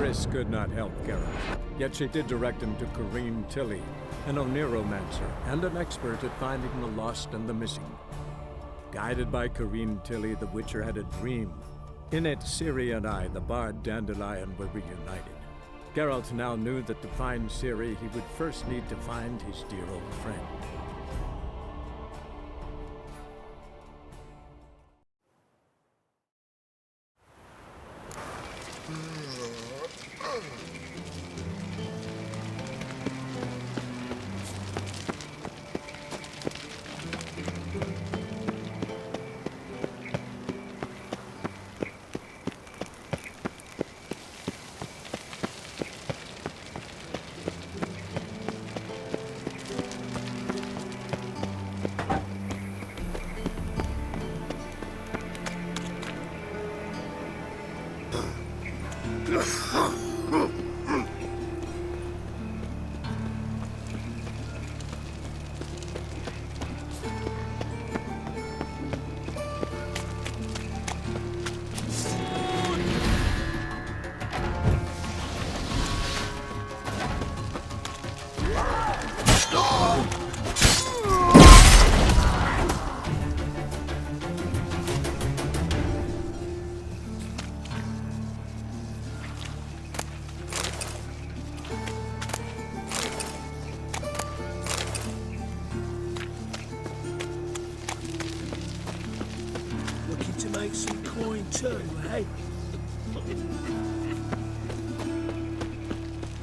Triss could not help Geralt, yet she did direct him to Corrine Tilly, an Oniromancer and an expert at finding the lost and the missing. Guided by Corrine Tilly, the Witcher had a dream. In it, Ciri and I, the bard Dandelion, were reunited. Geralt now knew that to find Ciri, he would first need to find his dear old friend. Some coin too, eh?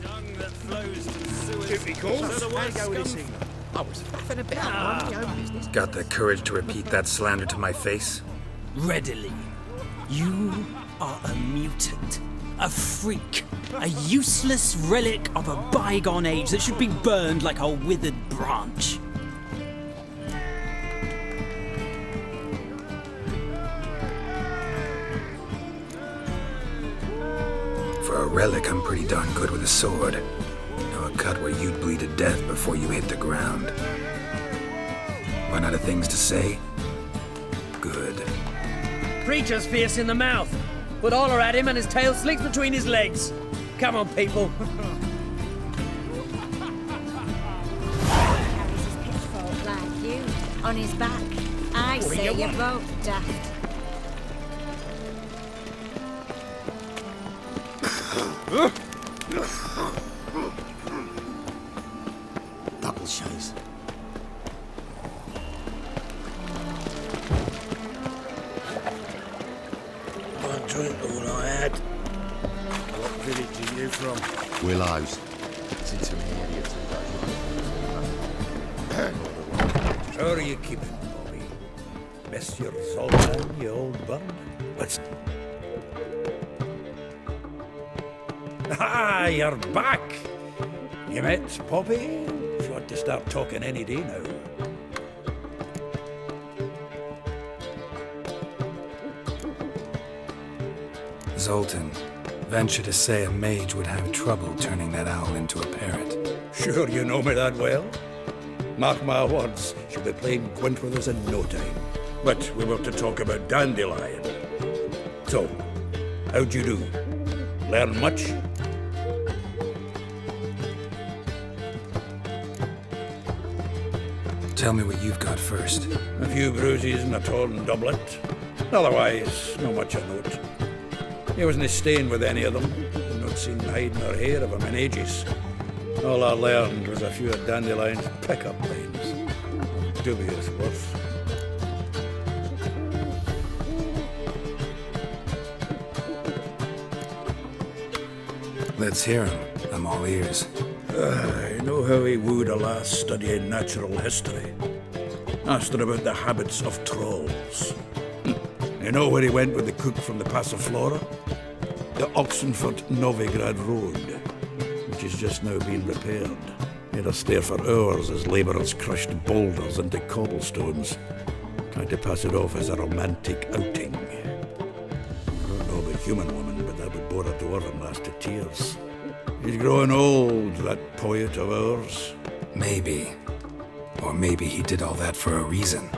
Young that flows to sewers. Duty calls. So the worst Go with this scum- thing. I was faffing about on my own business. Got the courage to repeat that slander to my face? Readily. You are a mutant, a freak, a useless relic of a bygone age that should be burned like a withered branch. For a relic, I'm pretty darn good with a sword. Know a cut where you'd bleed to death before you hit the ground. Run out of things to say? Good. Preacher's fierce in the mouth. Put holler at him and his tail slicks between his legs. Come on, people. Carries his pitchfork like you, on his back. I say you're both daft. Double shows. One drink all I had. What village are you from? Willows. It's into How are you keeping, Bobby? Miss your Zoltan, you old bum? What's... Ah, you're back! You met Poppy? She ought to start talking any day now. Zoltan. Venture to say a mage would have trouble turning that owl into a parrot. Sure you know me that well? Mark my words, she'll be playing Gwent with us in no time. But we were to talk about Dandelion. So, how'd you do? Learn much? Tell me what you've got first. A few bruises and a torn doublet. Otherwise, not much of note. He wasn't staying with any of them. I'd not seen hide nor hair of him in ages. All I learned was a few of Dandelion's pick-up lines. Dubious worth. Let's hear him. I'm all ears. I know how he wooed a lass studying natural history. Asked her about the habits of trolls. You know where he went with the cook from the Passiflora? The Oxenford-Novigrad road, which is just now being repaired. He had to stare for hours as labourers crushed boulders into cobblestones, trying to pass it off as a romantic outing. I don't know about human woman, but that would bore a dwarven lass to tears. He's growing old, that poet of ours. Maybe. Or maybe he did all that for a reason.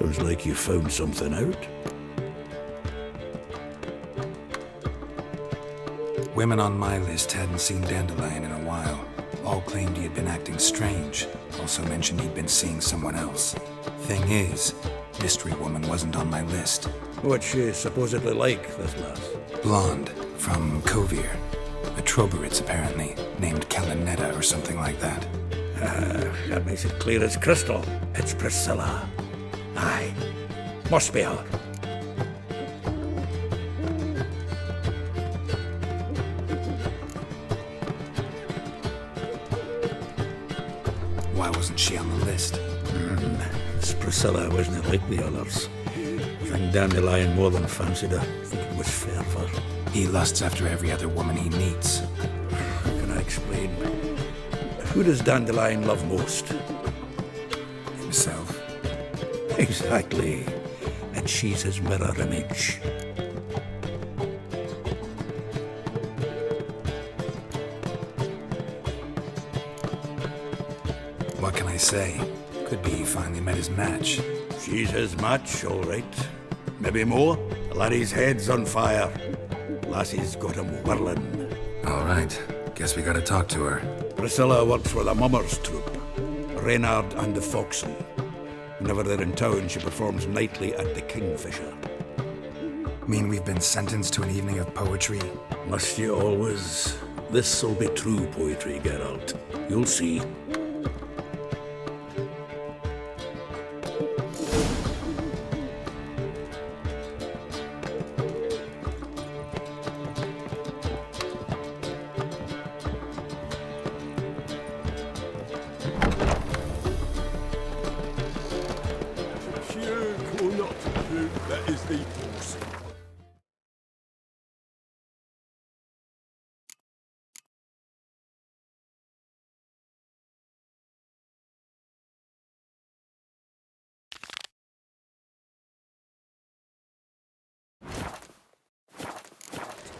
Sounds like you found something out. Women on my list hadn't seen Dandelion in a while. All claimed he had been acting strange. Also mentioned he'd been seeing someone else. Thing is, Mystery Woman wasn't on my list. What's she supposedly like, this lass? Blonde, from Kovir. A Troberitz, apparently, named Kalinetta or something like that. That makes it clear as crystal. It's Priscilla. Aye. Must be her. Why wasn't she on the list? This Priscilla wasn't like the others. I think Dandelion more than fancied her. I think it was fair for her. He lusts after every other woman he meets. How can I explain? Who does Dandelion love most? Himself. Exactly. And she's his mirror image. What can I say? Could be he finally met his match. She's his match, all right. Maybe more. The laddie's head's on fire. Lassie's got him whirling. All right. Guess we gotta talk to her. Priscilla works for the Mummers troupe. Reynard and the Foxen. Whenever they're in town, she performs nightly at the Kingfisher. Mean we've been sentenced to an evening of poetry? Must you always? This'll be true poetry, Geralt. You'll see.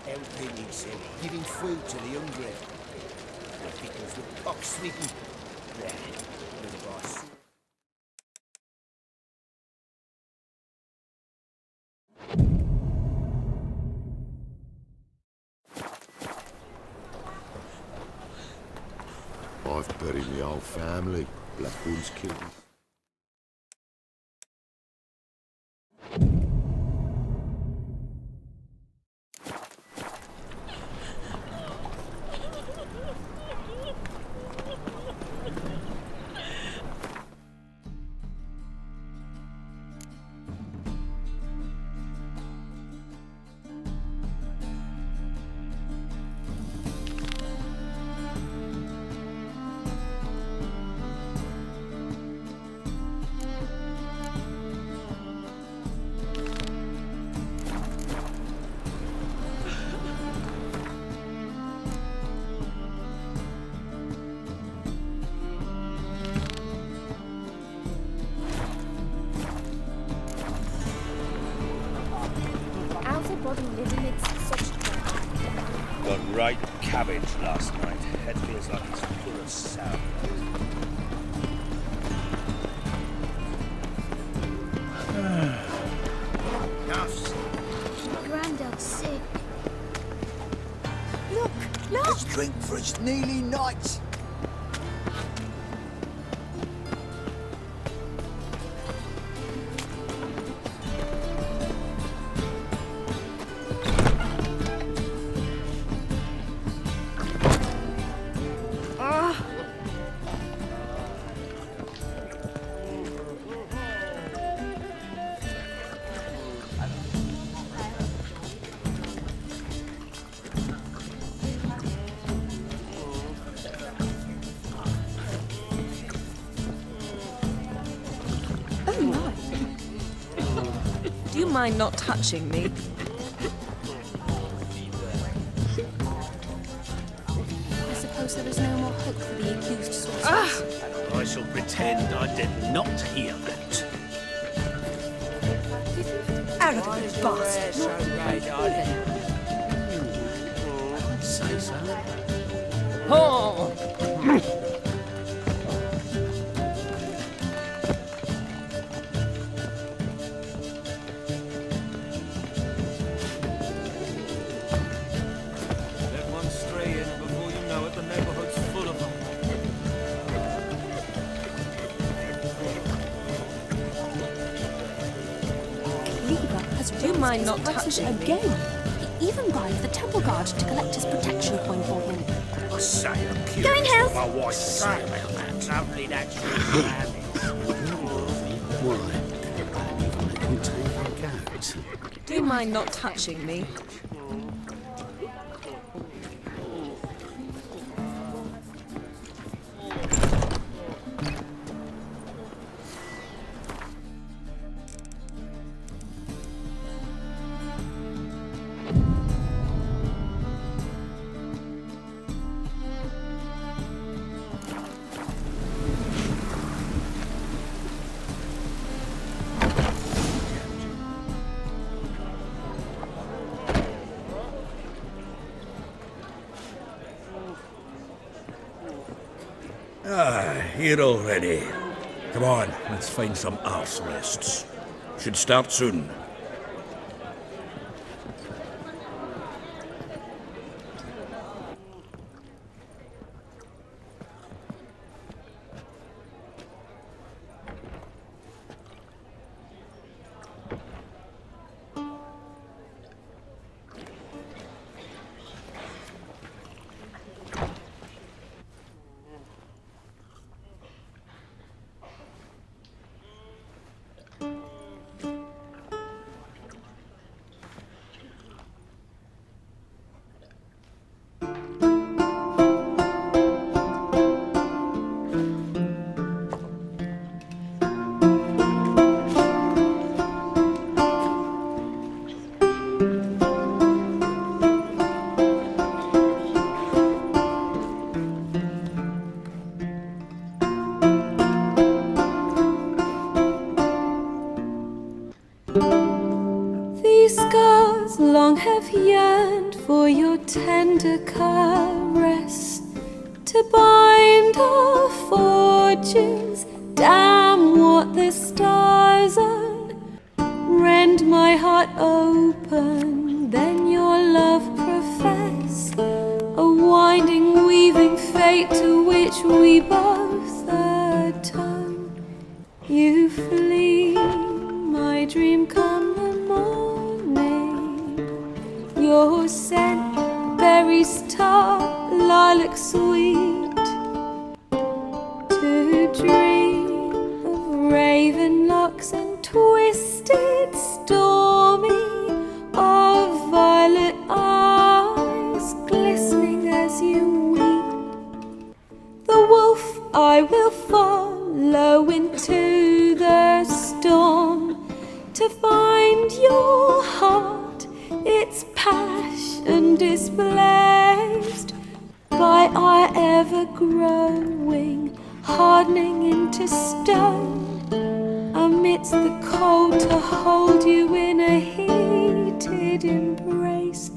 Helping, he said, giving food to the hungry. The victims were pox-smitten. The boss. I've buried my whole family. Blackwood's killed. Got right cabbage last night. Head feels like it's full of sour. Nuffs. Grandad's sick. Look! Let's drink for its nearly night. Do you mind not touching me? I suppose there is no more hope for the accused sorceress. I shall pretend I did not hear that. Out of it, bastard! Say so. Oh! Let mind not touching me? Again. He even bribed the temple guard to collect his protection coin for him. I say, I'm curious Going what house. my wife would say about that. Lovely natural planet. Do you mind not touching me? Here already. Come on, let's find some arse rests. Should start soon. Long have yearned for your tender caress, to bind our fortunes. Damn what the stars own. Rend my heart open, then your love profess, a winding weaving fate to which we both atone. You flee, my dream come the morning. Your scent, berries tart, lilac sweet. To dream of raven locks and twisted stormy, of violet eyes glistening as you weep. The wolf I will follow into the storm, to find your heart, its passion displaced by our ever-growing, hardening into stone, amidst the cold to hold you in a heated embrace.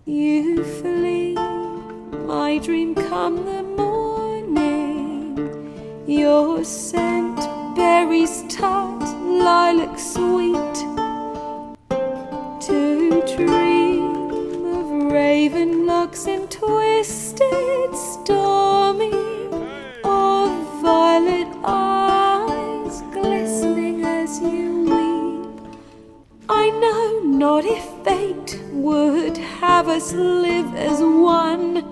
You flee, my dream come the morning, your scent, berries tart, lilac sweet. To dream of raven locks and twisted stormy, of violet eyes glistening as you weep. I know not if fate would have us live as one,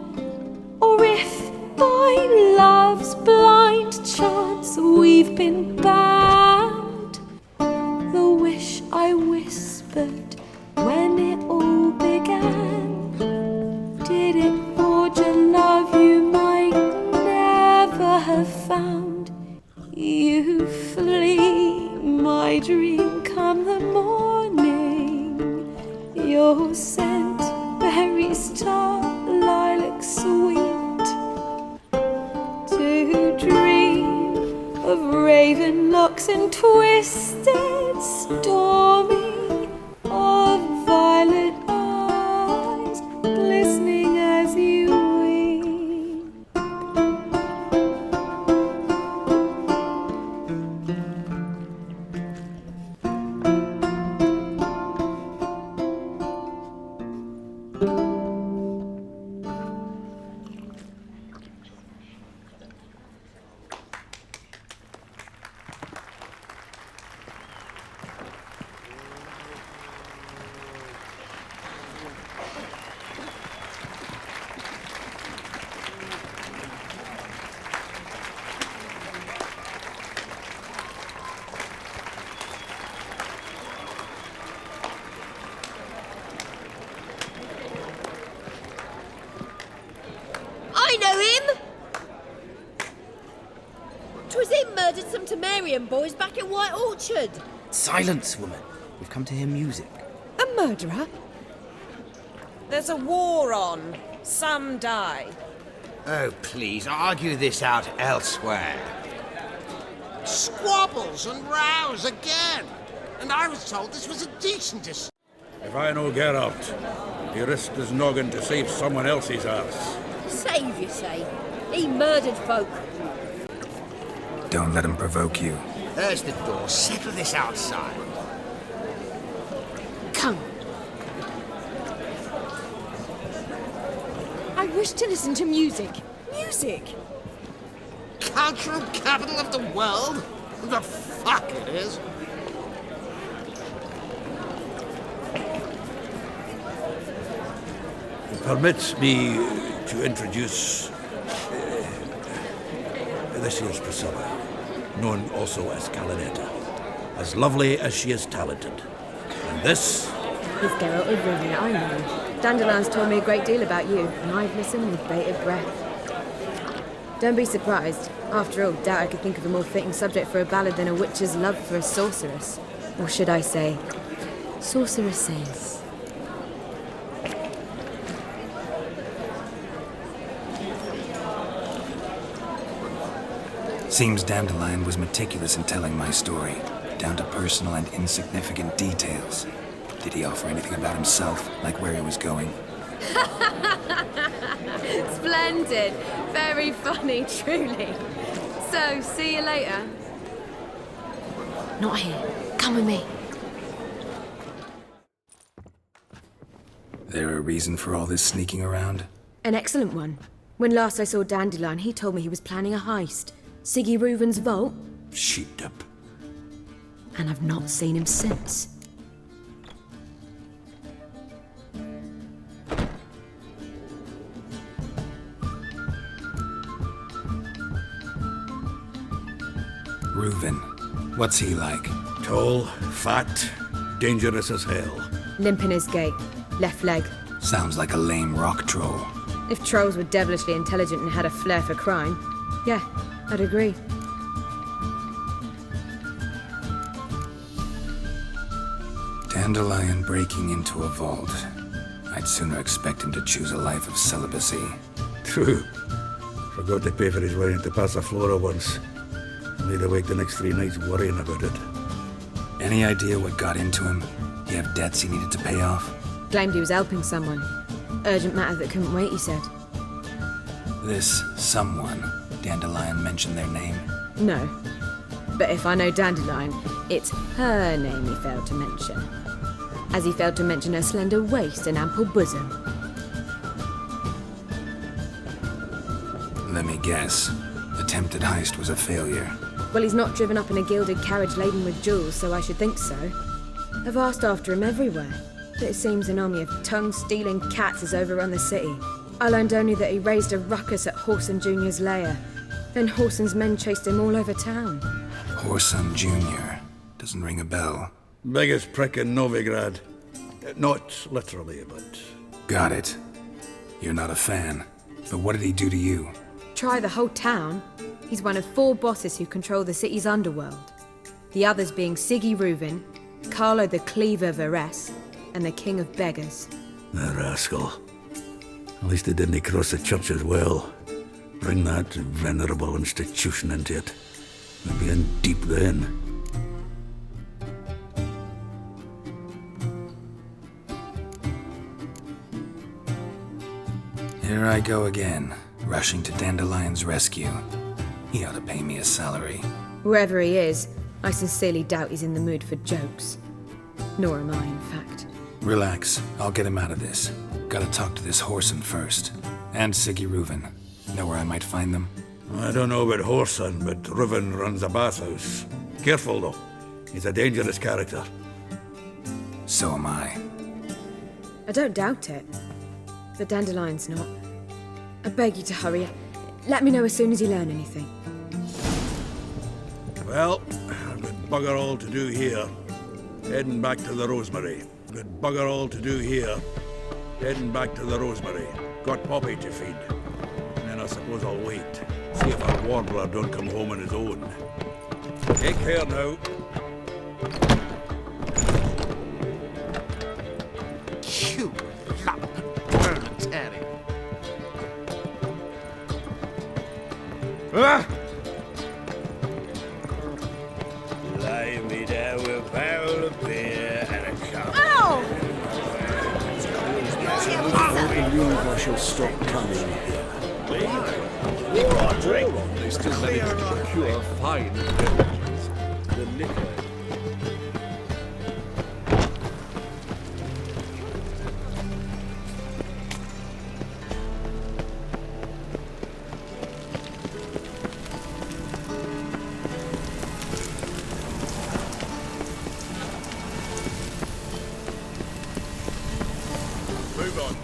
or if by love's blind chance we've been bound. The wish I whispered when it all began, did it forge a love you might never have found? You flee, my dream come the morning, your scent, berries tart, lilac sweet. To dream of raven locks and twisted stormy, of violet eyes glistening as you weep. know him? 'Twas him murdered some Temerian boys back at White Orchard. Silence, woman. We've come to hear music. A murderer? There's a war on. Some die. Oh, please, argue this out elsewhere. Squabbles and rows again. And I was told this was a decent dis... If I know Geralt, he risked his noggin to save someone else's arse. Save, you say? He murdered folk. Don't let him provoke you. There's the door. Settle this outside. Come. I wish to listen to music. Music? Cultural capital of the world? The fuck it is. Permits me to introduce this here's Priscilla, known also as Calinetta. As lovely as she is talented. And this... He's Geralt of Reuven, I know. Dandelion's told me a great deal about you, and I've listened with bated breath. Don't be surprised. After all, doubt I could think of a more fitting subject for a ballad than a witch's love for a sorceress. Or should I say, sorceresses. Seems Dandelion was meticulous in telling my story, down to personal and insignificant details. Did he offer anything about himself, like where he was going? Splendid. Very funny, truly. So, see you later. Not here. Come with me. There a reason for all this sneaking around? An excellent one. When last I saw Dandelion, he told me he was planning a heist. Siggy Reuven's vault. Sheeped up. And I've not seen him since. Reuven. What's he like? Tall, fat, dangerous as hell. Limp in his gait. Left leg. Sounds like a lame rock troll. If trolls were devilishly intelligent and had a flair for crime, yeah, I'd agree. Dandelion breaking into a vault. I'd sooner expect him to choose a life of celibacy. True. Forgot to pay for his way into Passaflora once. Laid awake the next 3 nights worrying about it. Any idea what got into him? He have debts he needed to pay off? Claimed he was helping someone. Urgent matter that couldn't wait, he said. This someone, Dandelion mentioned their name? No. But if I know Dandelion, it's her name he failed to mention. As he failed to mention her slender waist and ample bosom. Let me guess. Attempted heist was a failure. Well, he's not driven up in a gilded carriage laden with jewels, so I should think so. I've asked after him everywhere, but it seems an army of tongue-stealing cats has overrun the city. I learned only that he raised a ruckus at Whoreson Junior's lair. Then Whoreson's men chased him all over town. Whoreson Junior. Doesn't ring a bell. Biggest prick in Novigrad. Not literally, but... Got it. You're not a fan. But what did he do to you? Try the whole town. He's one of 4 bosses who control the city's underworld. The others being Siggy Reuven, Carlo the Cleaver Varese, and the King of Beggars. The rascal. At least they didn't cross the church as well. Bring that venerable institution into it. We'd be in deep then. Here I go again, rushing to Dandelion's rescue. He ought to pay me a salary. Wherever he is, I sincerely doubt he's in the mood for jokes. Nor am I, in fact. Relax, I'll get him out of this. Gotta talk to this Whoreson first. And Siggy Reuven. Know where I might find them? I don't know about Whoreson, but Reuven runs a bathhouse. Careful, though. He's a dangerous character. So am I. I don't doubt it. But Dandelion's not. I beg you to hurry. Let me know as soon as you learn anything. Well, I've got bugger all to do here. Heading back to the Rosemary. Got bugger all to do here. Heading back to the Rosemary. Got Poppy to feed. And then I suppose I'll wait. See if our warbler don't come home on his own. Take care now. You lump proletariat. Lay me down with a barrel of beer and a cup. Ow! I believe I shall stop coming here. All right, drink. They still manage to procure fine beverages. The liquor. Move on.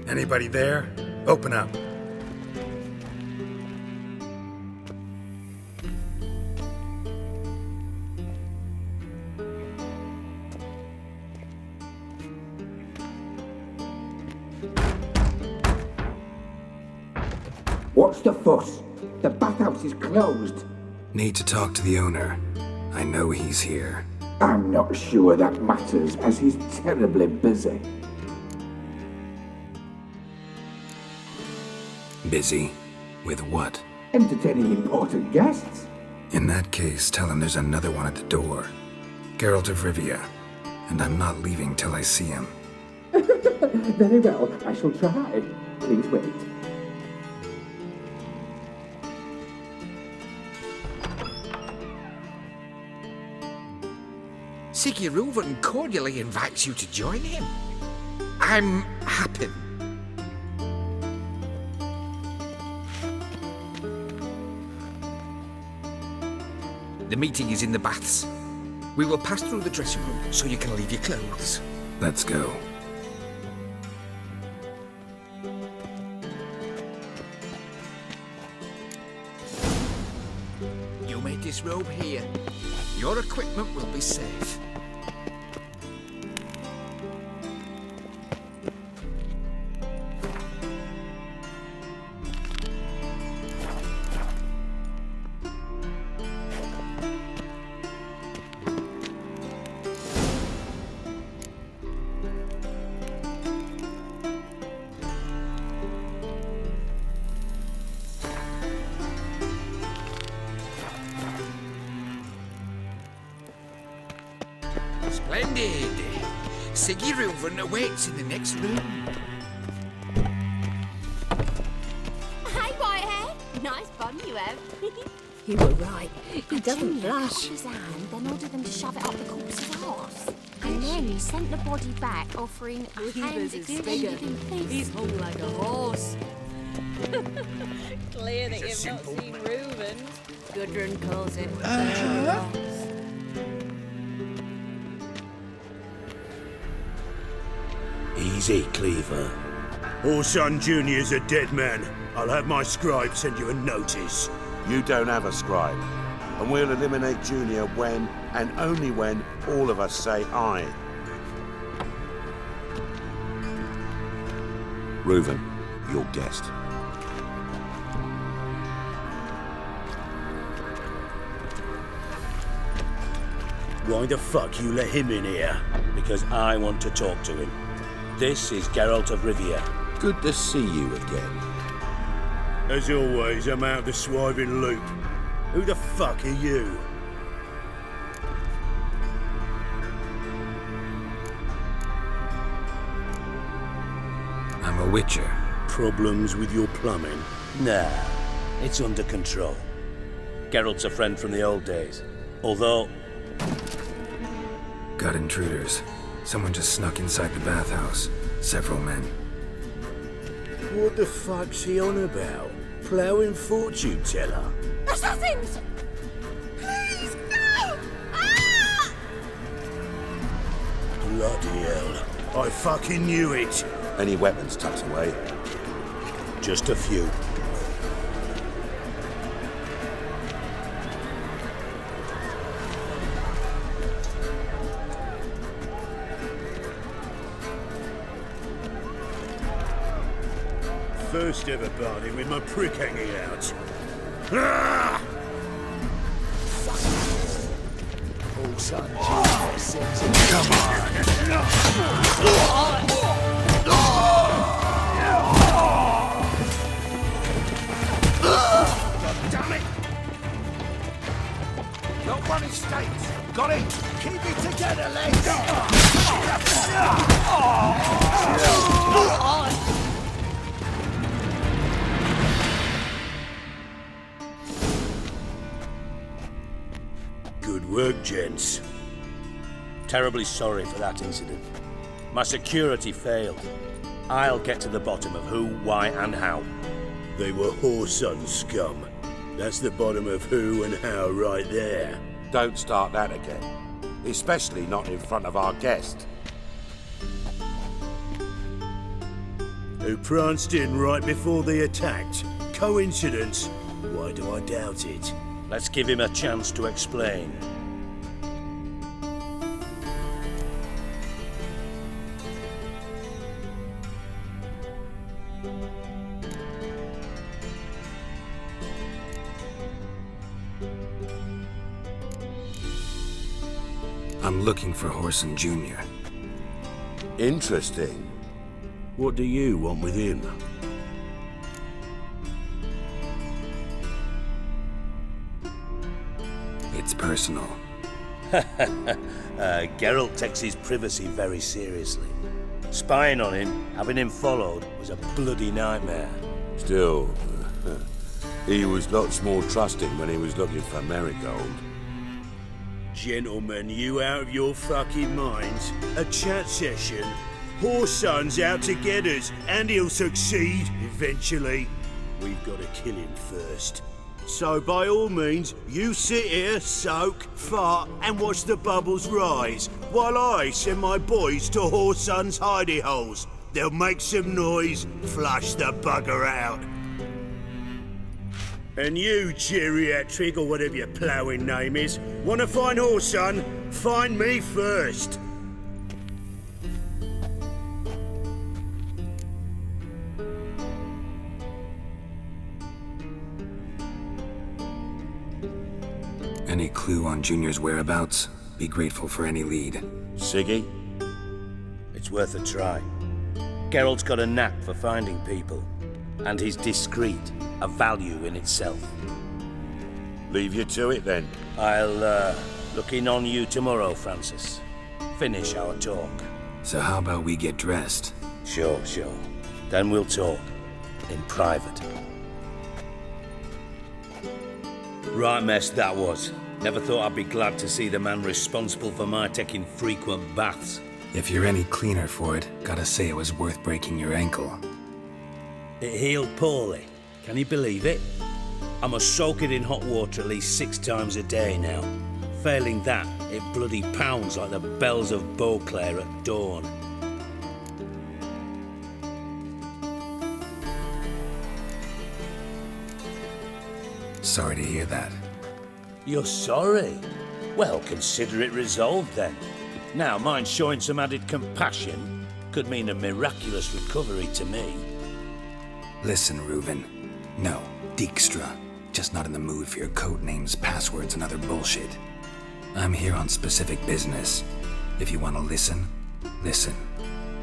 Anybody there? Open up. What's the fuss? The bathhouse is closed. Need to talk to the owner. I know he's here. I'm not sure that matters, as he's terribly busy. Busy? With what? Entertaining important guests. In that case, tell him there's another one at the door. Geralt of Rivia. And I'm not leaving till I see him. Very well, I shall try. Please wait. Reuven cordially invites you to join him. I'm happy. The meeting is in the baths. We will pass through the dressing room so you can leave your clothes. Let's go. You may disrobe here. Your equipment will be safe. Splendid! Reuven awaits in the next room. Hi, Whitehead. Nice bum you have. You were right. He doesn't Junior cut blush. his hand, then ordered them to shove it up the corpse's arse. And then he sent the body back, offering a hand is bigger. extended in peace. He's hung like a horse. Clear that He's a you've not simple seen Reuven. Gudrun calls it Easy, Cleaver. Whoreson Junior's a dead man. I'll have my scribe send you a notice. You don't have a scribe. And we'll eliminate Junior when, and only when, all of us say aye. Reuven, your guest. Why the fuck you let him in here? Because I want to talk to him. This is Geralt of Rivia. Good to see you again. As always, I'm out the swiving loop. Who the fuck are you? I'm a witcher. Problems with your plumbing? Nah, it's under control. Geralt's a friend from the old days. Although... Got intruders. Someone just snuck inside the bathhouse. Several men. What the fuck's he on about? Ploughing fortune teller? Assassins! Please, no! Ah! Bloody hell. I fucking knew it. Any weapons tucked away? Just a few. first ever party with my prick hanging out. Ah! Whoreson Junior sends it. Come God damn it! Not one estate. Got it? Keep it together, lads! Good work, gents. Terribly sorry for that incident. My security failed. I'll get to the bottom of who, why, and how. They were Whoreson scum. That's the bottom of who and how right there. Don't start that again. Especially not in front of our guest. Who pranced in right before they attacked. Coincidence? Why do I doubt it? Let's give him a chance to explain. I'm looking for Whoreson Junior. Interesting. What do you want with him? It's personal. Geralt takes his privacy very seriously. Spying on him, having him followed, was a bloody nightmare. Still, he was lots more trusting when he was looking for Marigold. Gentlemen, you out of your fucking minds? A chat session? Whoreson's out to get us, and he'll succeed, eventually. We've got to kill him first. So by all means, you sit here, soak, fart, and watch the bubbles rise, while I send my boys to Whoreson's hidey holes. They'll make some noise, flush the bugger out. And you, geriatric, or whatever your ploughing name is, want to find Whoreson? Find me first. Any clue on Junior's whereabouts? Be grateful for any lead. Siggy? It's worth a try. Geralt's got a knack for finding people. And he's discreet, a value in itself. Leave you to it then. I'll look in on you tomorrow, Francis. Finish our talk. So how about we get dressed? Sure. Then we'll talk. In private. Right mess that was. Never thought I'd be glad to see the man responsible for my taking frequent baths. If you're any cleaner for it, gotta say it was worth breaking your ankle. It healed poorly. Can you believe it? I must soak it in hot water at least 6 times a day now. Failing that, it bloody pounds like the bells of Beauclair at dawn. Sorry to hear that. You're sorry? Well, consider it resolved then. Now, mind showing some added compassion could mean a miraculous recovery to me. Listen, Reuven. No, Dijkstra. Just not in the mood for your code names, passwords, and other bullshit. I'm here on specific business. If you want to listen, listen.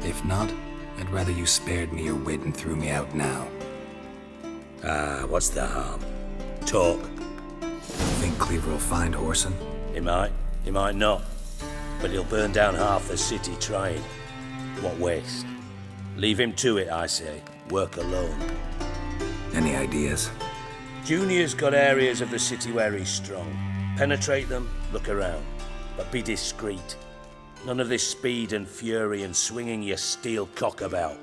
If not, I'd rather you spared me your wit and threw me out now. What's the harm? Talk. Think Cleaver will find Whoreson? He might not. But he'll burn down half the city trying. What waste. Leave him to it, I say. Work alone. Any ideas? Junior's got areas of the city where he's strong. Penetrate them, look around. But be discreet. None of this speed and fury and swinging your steel cock about.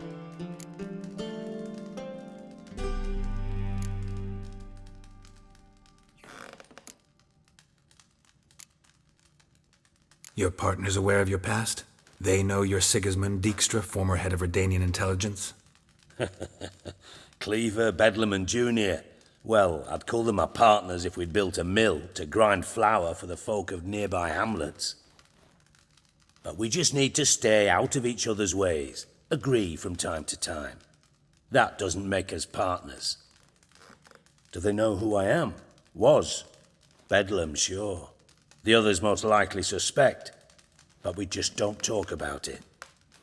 Your partner's aware of your past? They know you're Sigismund Dijkstra, former head of Redanian intelligence? Cleaver, Bedlam and Junior. Well, I'd call them my partners if we'd built a mill to grind flour for the folk of nearby hamlets. But we just need to stay out of each other's ways. Agree from time to time. That doesn't make us partners. Do they know who I am? Was. Bedlam, sure. The others most likely suspect. But we just don't talk about it.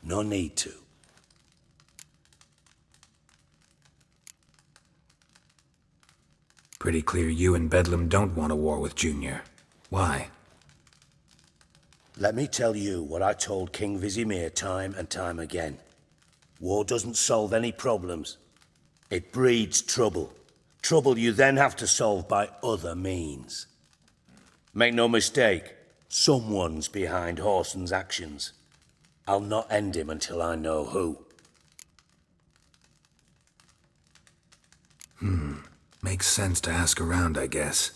No need to. Pretty clear you and Bedlam don't want a war with Junior. Why? Let me tell you what I told King Vizimir time and time again. War doesn't solve any problems. It breeds trouble. Trouble you then have to solve by other means. Make no mistake, someone's behind Whoreson's actions. I'll not end him until I know who. Makes sense to ask around, I guess.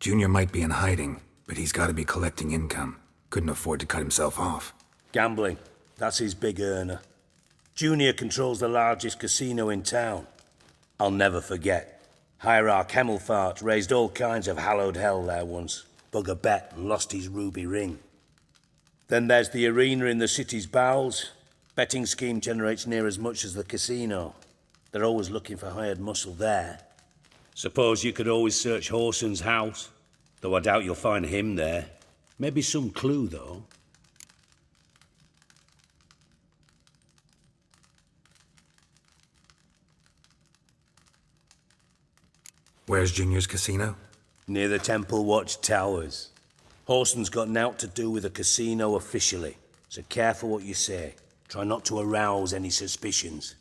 Junior might be in hiding, but he's got to be collecting income. Couldn't afford to cut himself off. Gambling, that's his big earner. Junior controls the largest casino in town. I'll never forget. Hierarch Hemmelfart raised all kinds of hallowed hell there once. Bug a bet and lost his ruby ring. Then there's the arena in the city's bowels. Betting scheme generates near as much as the casino. They're always looking for hired muscle there. Suppose you could always search Whoreson's house, though I doubt you'll find him there. Maybe some clue, though. Where's Junior's casino? Near the Temple Watch Towers. Whoreson's got nought to do with the casino officially, so careful what you say. Try not to arouse any suspicions.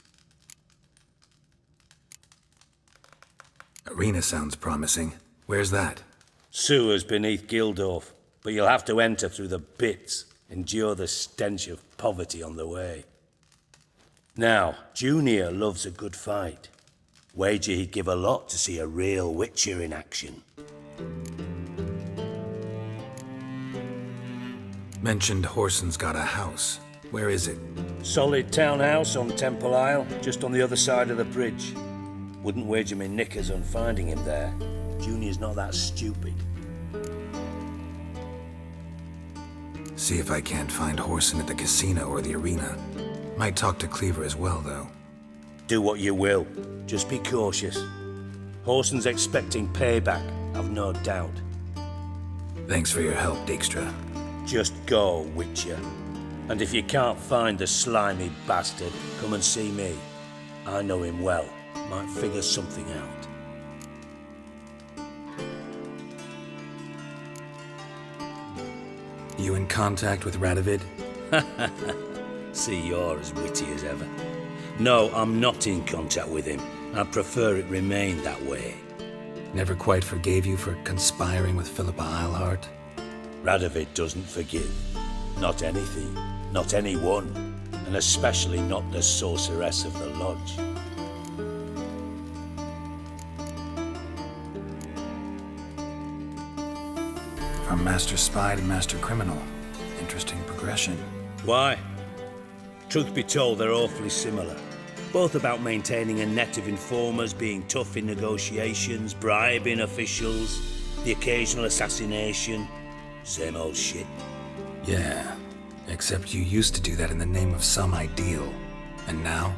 Arena sounds promising. Where's that? Sewers beneath Gildorf, but you'll have to enter through the bits, endure the stench of poverty on the way. Now, Junior loves a good fight. Wager he'd give a lot to see a real Witcher in action. Mentioned Whoreson's got a house. Where is it? Solid townhouse on Temple Isle, just on the other side of the bridge. Wouldn't wager me knickers on finding him there. Junior's not that stupid. See if I can't find Whoreson at the casino or the arena. Might talk to Cleaver as well, though. Do what you will. Just be cautious. Whoreson's expecting payback, I've no doubt. Thanks for your help, Dijkstra. Just go, Witcher. And if you can't find the slimy bastard, come and see me. I know him well. Might figure something out. You in contact with Radovid? See, you're as witty as ever. No, I'm not in contact with him. I'd prefer it remained that way. Never quite forgave you for conspiring with Philippa Eilhart? Radovid doesn't forgive. Not anything. Not anyone. And especially not the sorceress of the lodge. From master spy to master criminal. Interesting progression. Why? Truth be told, they're awfully similar. Both about maintaining a net of informers, being tough in negotiations, bribing officials, the occasional assassination. Same old shit. Yeah, except you used to do that in the name of some ideal. And now?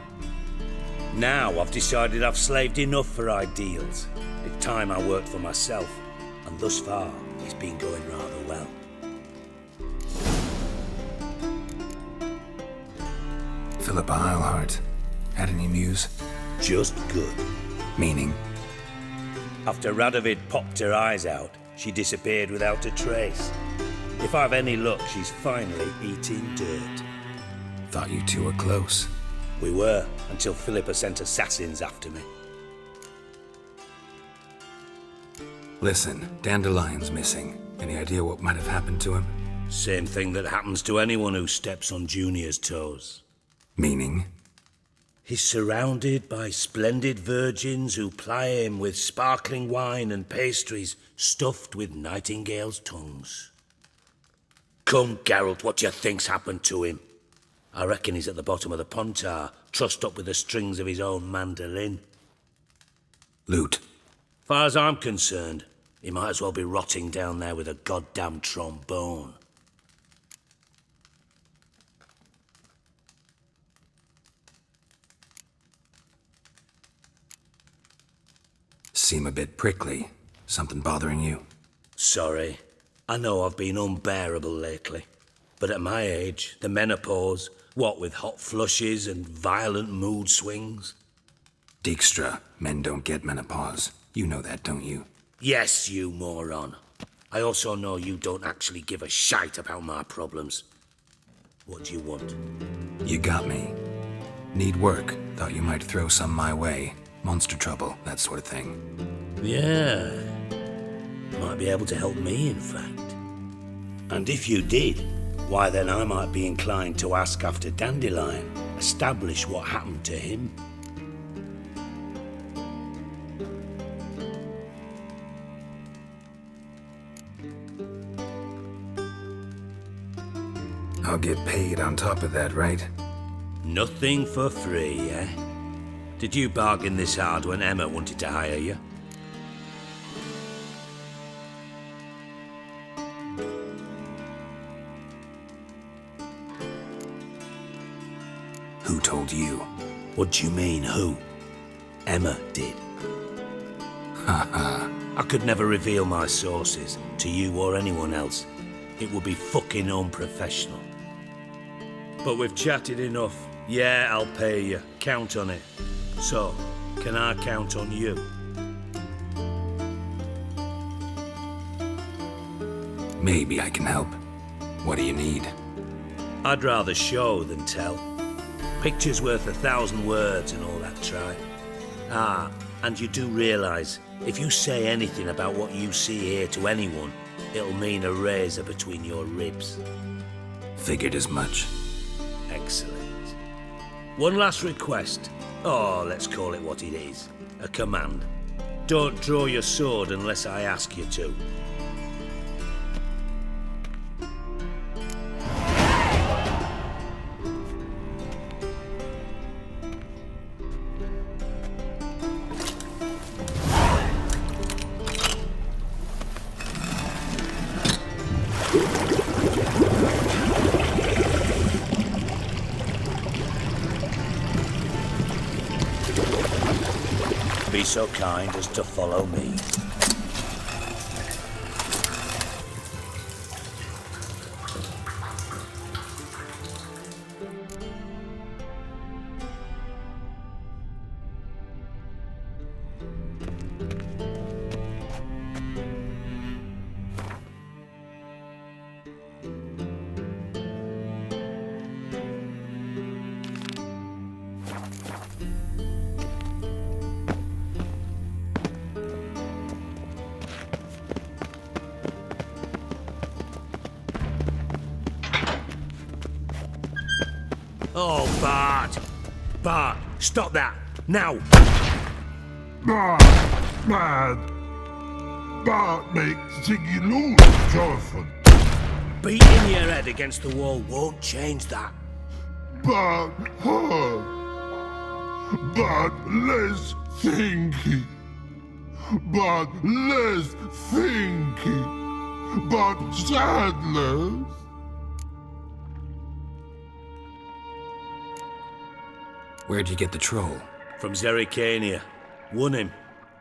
Now I've decided I've slaved enough for ideals. It's time I worked for myself. And thus far, it's been going rather well. Philippa Eilhart. Had any news? Just good. Meaning? After Radovid popped her eyes out, she disappeared without a trace. If I've any luck, she's finally eating dirt. Thought you two were close. We were, until Philippa sent assassins after me. Listen, Dandelion's missing. Any idea what might have happened to him? Same thing that happens to anyone who steps on Junior's toes. Meaning? He's surrounded by splendid virgins who ply him with sparkling wine and pastries stuffed with nightingales' tongues. Come, Geralt, what do you think's happened to him? I reckon he's at the bottom of the Pontar, trussed up with the strings of his own mandolin. Loot. Far as I'm concerned, he might as well be rotting down there with a goddamn trombone. Seem a bit prickly. Something bothering you? Sorry. I know I've been unbearable lately. But at my age, the menopause, what with hot flushes and violent mood swings. Dijkstra, men don't get menopause. You know that, don't you? Yes, you moron. I also know you don't actually give a shite about my problems. What do you want? You got me. Need work. Thought you might throw some my way. Monster trouble, that sort of thing. Yeah. Might be able to help me, in fact. And if you did, why then I might be inclined to ask after Dandelion, establish what happened to him. I'll get paid on top of that, right? Nothing for free, eh? Did you bargain this hard when Emma wanted to hire you? Who told you? What do you mean, who? Emma did. Haha. I could never reveal my sources to you or anyone else. It would be fucking unprofessional. But we've chatted enough. Yeah, I'll pay you. Count on it. So, can I count on you? Maybe I can help. What do you need? I'd rather show than tell. Picture's worth 1,000 words and all that try. Ah, and you do realise, if you say anything about what you see here to anyone, it'll mean a razor between your ribs. Figured as much. Excellent. One last request. Oh, let's call it what it is. A command. Don't draw your sword unless I ask you to. Be so kind as to follow me. Oh, Bart! Bart, stop that! Now! Bart! Bart makes Siggy lose, Jonathan. Beating your head against the wall won't change that. Bart hurt. Bart less thinky. Bart less thinky. Bart sadness. Where'd you get the troll? From Zerrikania. Won him.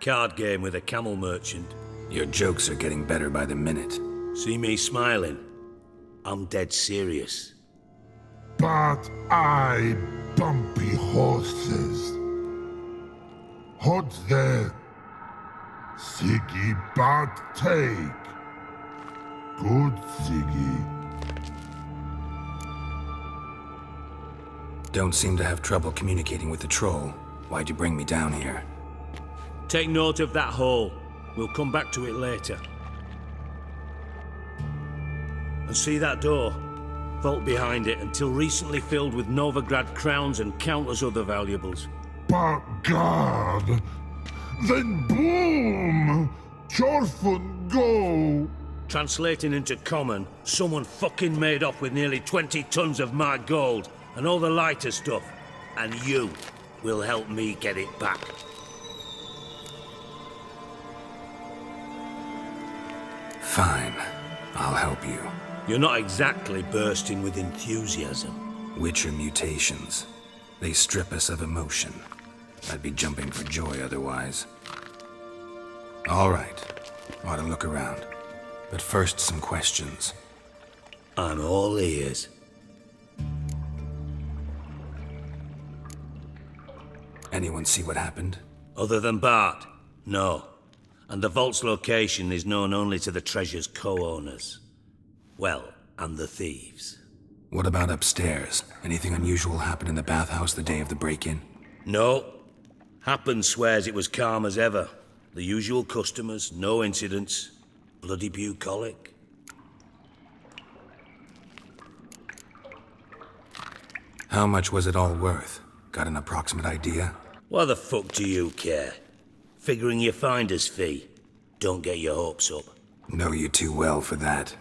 Card game with a camel merchant. Your jokes are getting better by the minute. See me smiling? I'm dead serious. But I bumpy horses. Hot there. Siggy but take. Good Siggy. Don't seem to have trouble communicating with the troll. Why'd you bring me down here? Take note of that hole. We'll come back to it later. And see that door? Vault behind it, until recently filled with Novigrad crowns and countless other valuables. But God! Then boom! Chorfun go! Translating into common, someone fucking made off with nearly 20 tons of my gold and all the lighter stuff. And you will help me get it back. Fine. I'll help you. You're not exactly bursting with enthusiasm. Witcher mutations. They strip us of emotion. I'd be jumping for joy otherwise. All right. Ought to look around. But first, some questions. I'm all ears. Anyone see what happened? Other than Bart? No. And the vault's location is known only to the treasure's co-owners. Well, and the thieves. What about upstairs? Anything unusual happen in the bathhouse the day of the break-in? No. Happen swears it was calm as ever. The usual customers, no incidents. Bloody bucolic. How much was it all worth? Got an approximate idea? Why the fuck do you care? Figuring your finder's fee. Don't get your hopes up. Know you too well for that.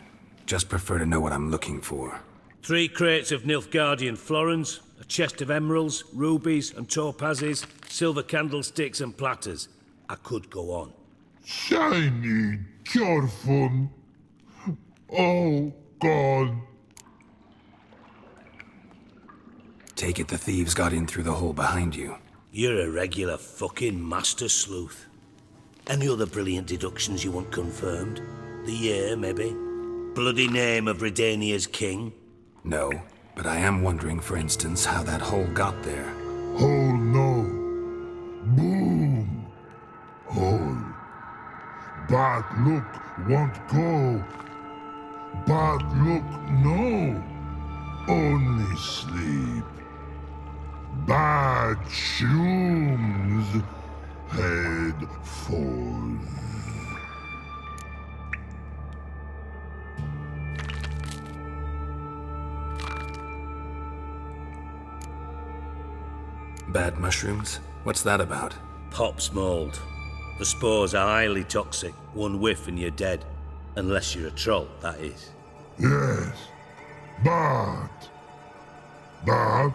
Just prefer to know what I'm looking for. 3 crates of Nilfgaardian florins, a chest of emeralds, rubies and topazes, silver candlesticks and platters. I could go on. Shiny, careful. All gone. Take it the thieves got in through the hole behind you. You're a regular fucking master sleuth. Any other brilliant deductions you want confirmed? The year, maybe? Bloody name of Redania's king? No, but I am wondering, for instance, how that hole got there. Hole no. Boom. Hole. Bad look won't go. Bad look no. Only sleep. Bad shoes. Head falls. Bad mushrooms? What's that about? Pop's mold. The spores are highly toxic. One whiff and you're dead. Unless you're a troll, that is. Yes. Bad. Bad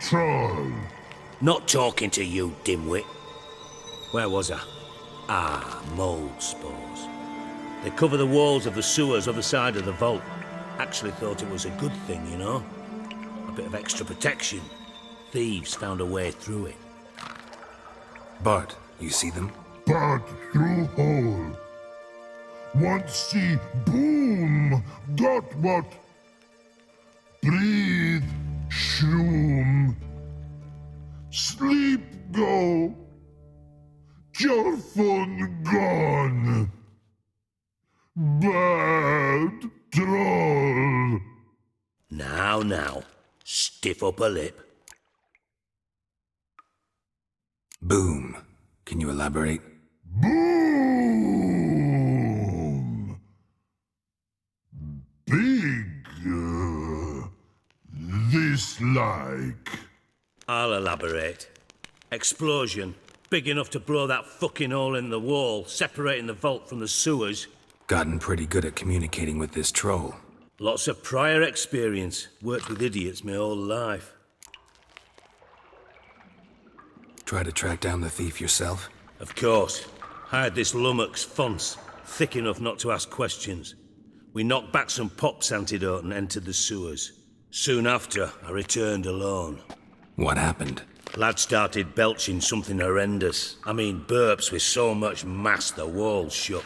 troll. Not talking to you, dimwit. Where was I? Ah, mold spores. They cover the walls of the sewers other side of the vault. Actually thought it was a good thing, you know? A bit of extra protection. Thieves found a way through it. Bart, you see them? Bad through hole. Want see boom. Got what? Breathe. Shroom. Sleep go. Careful gone. Bad troll. Now. Stiff upper lip. Boom. Can you elaborate? Boom. Big. This like. I'll elaborate. Explosion. Big enough to blow that fucking hole in the wall, separating the vault from the sewers. Gotten pretty good at communicating with this troll. Lots of prior experience. Worked with idiots my whole life. Try to track down the thief yourself? Of course. Hired this lummox Fons, thick enough not to ask questions. We knocked back some Pop's antidote and entered the sewers. Soon after, I returned alone. What happened? Lad started belching something horrendous. I mean, burps with so much mass the walls shook.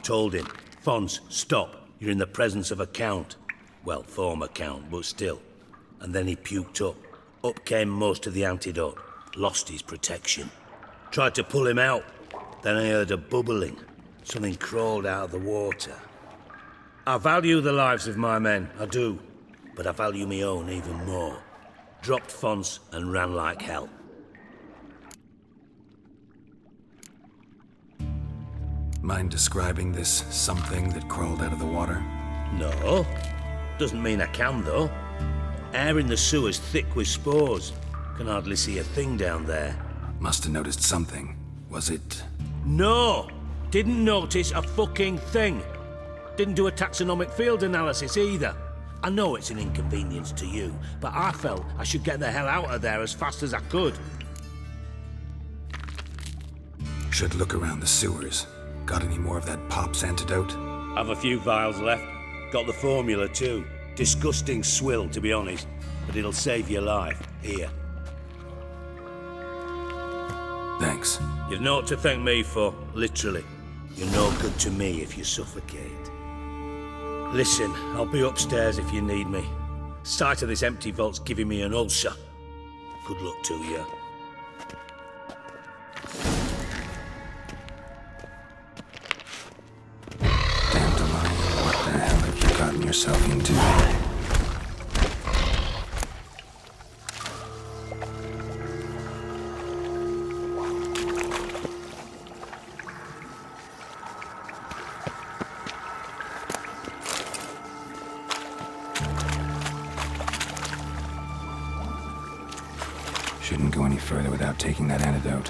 Told him, Fons, stop. You're in the presence of a count. Well, former count, but still. And then he puked up. Up came most of the antidote. Lost his protection. Tried to pull him out. Then I heard a bubbling. Something crawled out of the water. I value the lives of my men, I do. But I value my own even more. Dropped Fons and ran like hell. Mind describing this something that crawled out of the water? No. Doesn't mean I can, though. Air in the sewer's thick with spores. Can hardly see a thing down there. Must have noticed something. Was it... No! Didn't notice a fucking thing. Didn't do a taxonomic field analysis either. I know it's an inconvenience to you, but I felt I should get the hell out of there as fast as I could. Should look around the sewers. Got any more of that Pop's antidote? Have a few vials left. Got the formula too. Disgusting swill, to be honest. But it'll save your life. Here. Thanks. thanks. You've naught to thank me for, literally. You're no good to me if you suffocate. Listen, I'll be upstairs if you need me. Sight of this empty vault's giving me an ulcer. Good luck to you. Dandelion, what the hell have you gotten yourself into? Shouldn't go any further without taking that antidote.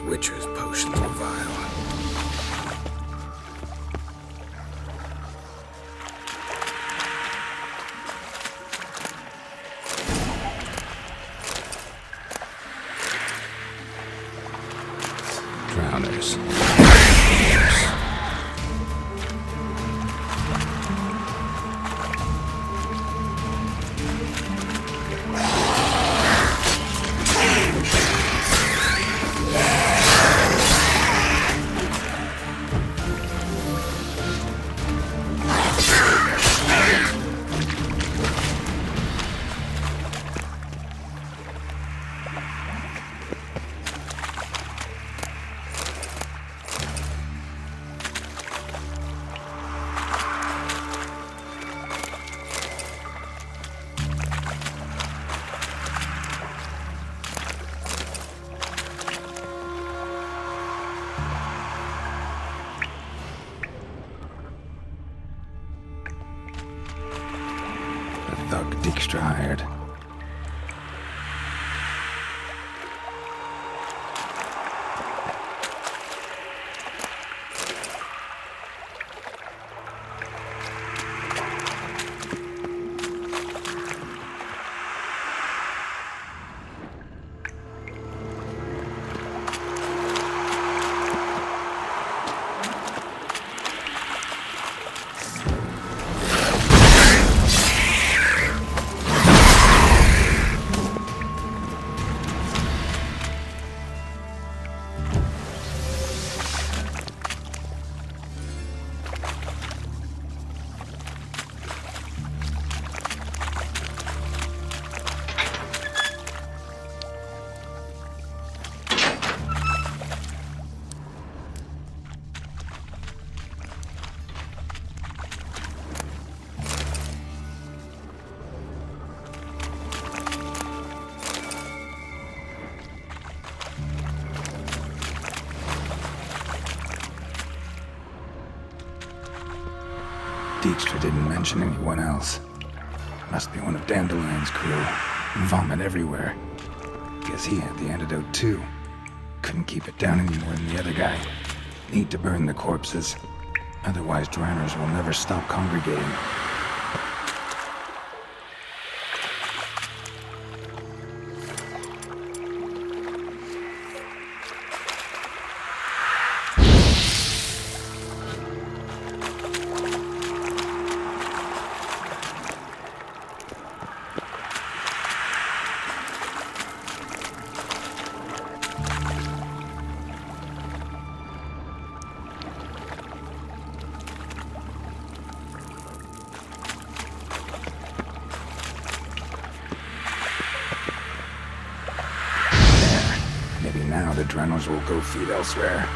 Witcher's potions were vile. Drowners. Dijkstra hired. Dijkstra didn't mention anyone else. Must be one of Dandelion's crew. Vomit everywhere. Guess he had the antidote too. Couldn't keep it down any more than the other guy. Need to burn the corpses. Otherwise, drowners will never stop congregating. Now the Drenels will go feed elsewhere.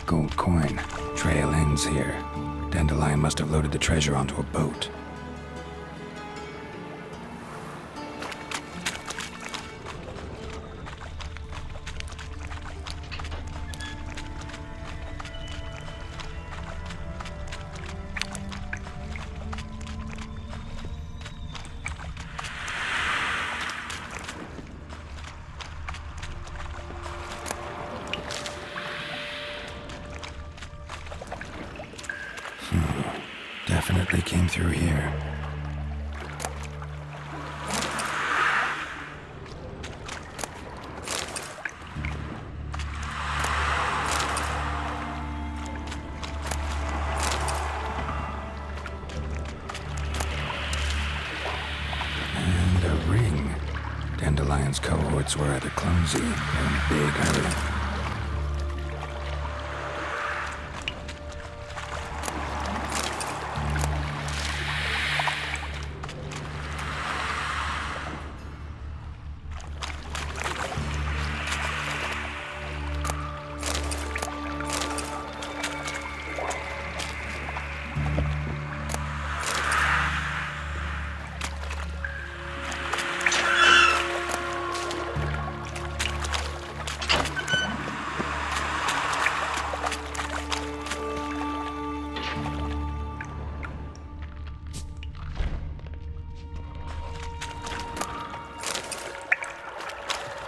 Gold coin. Trail ends here. Dandelion must have loaded the treasure onto a boat. Definitely came through here. And a ring. Dandelion's cohorts were either clumsy or in a big hurry.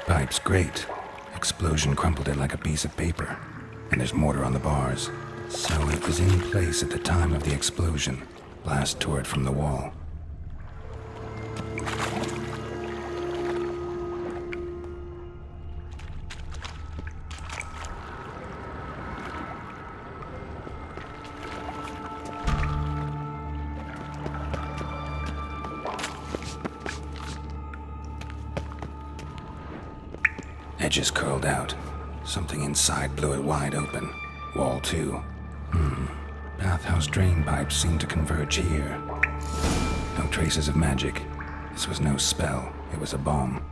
Pipe's great. Explosion crumpled it like a piece of paper. And there's mortar on the bars. So it was in place at the time of the explosion. Blast tore it from the wall. Edges curled out. Something inside blew it wide open. Wall too. Bathhouse drain pipes seemed to converge here. No traces of magic. This was no spell. It was a bomb.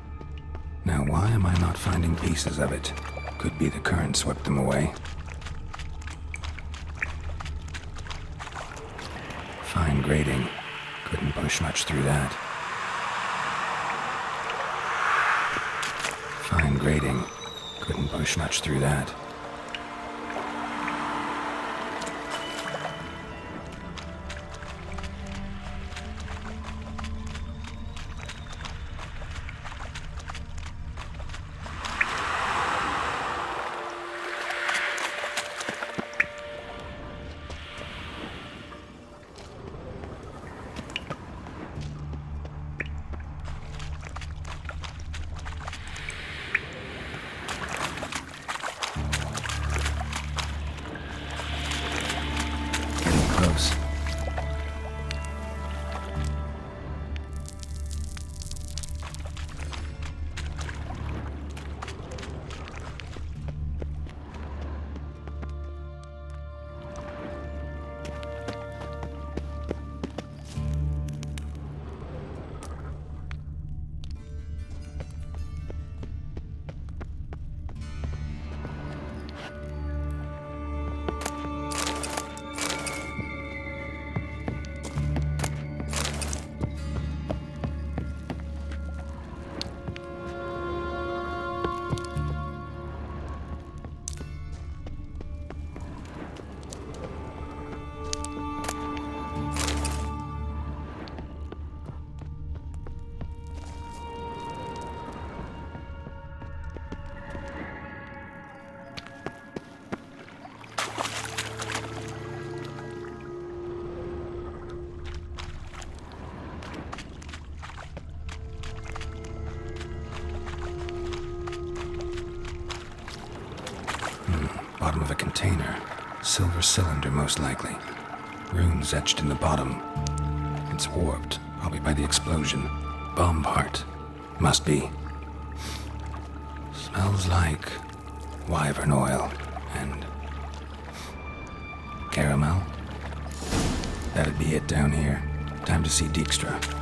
Now, why am I not finding pieces of it? Could be the current swept them away. Fine grating. Couldn't push much through that. Fine grating. Couldn't push much through that. Close. Bottom of a container. Silver cylinder, most likely. Runes etched in the bottom. It's warped, probably by the explosion. Bomb part. Must be. Smells like wyvern oil and caramel. That'd be it down here. Time to see Dijkstra.